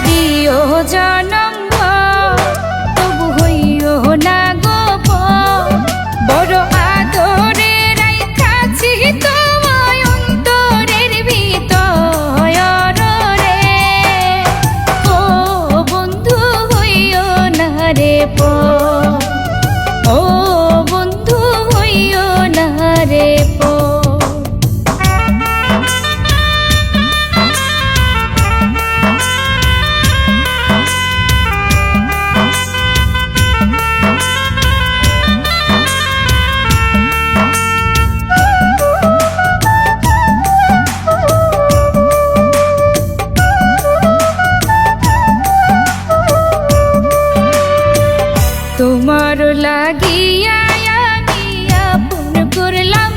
দিও জনম তবু হইও না গো বড় আদরে রাইখাছি তোমায় অন্তরের ভিতরে ও বন্ধু হইও না রে ও বন্ধু হইও না রে তোমার লাগিয়া আমি আপন করলাম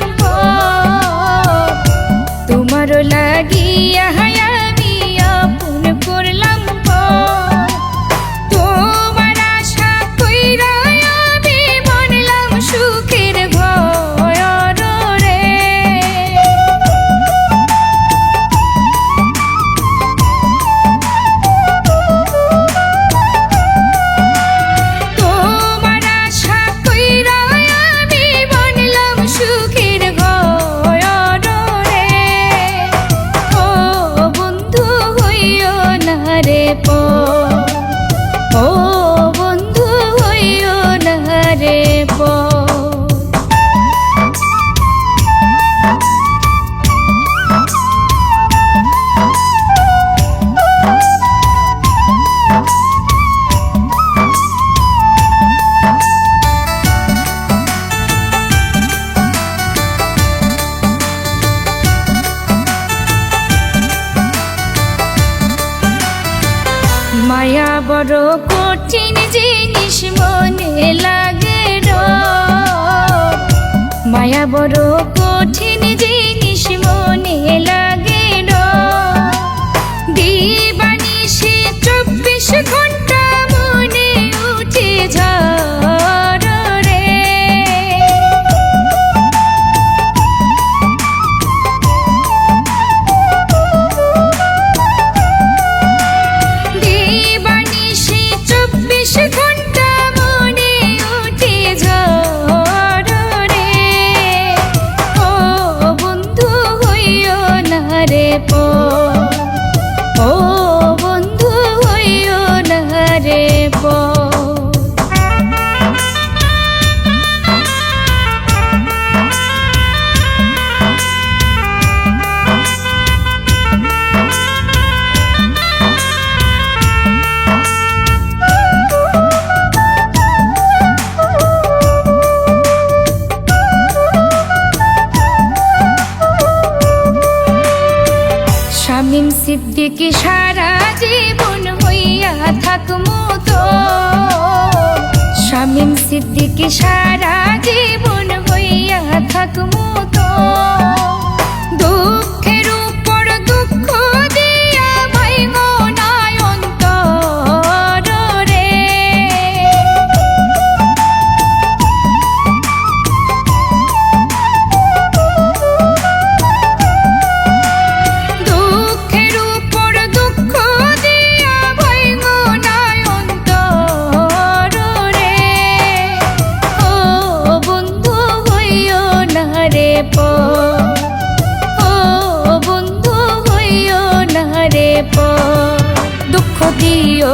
তোমার লাগিয়া আমি আপন করলাম তোমার আশা কইরা আমি বনলাম সুখের ঘর রে ও বন্ধু হইও না রে মায়া বড় কঠিন জিনিস মনে লাগে মায়া বড় কঠিন জিনিস মনে লাগে দিবানিশি 24 ঘন্টা মনে উঠে ঝড় রে ঘন্টা মনে উঠে ঝড় রে ও বন্ধু হইও না রে ও বন্ধু হইও না রে শামীম সিদ্দিকী সারা জীবন হইয়া থাকমু তো শামীম সিদ্দিকী সারা জীবন হইয়া থাকমু তো দুঃখের উপর দুঃখ দিয়া ভাইগো নাই অন্তর রে দুঃখ দিও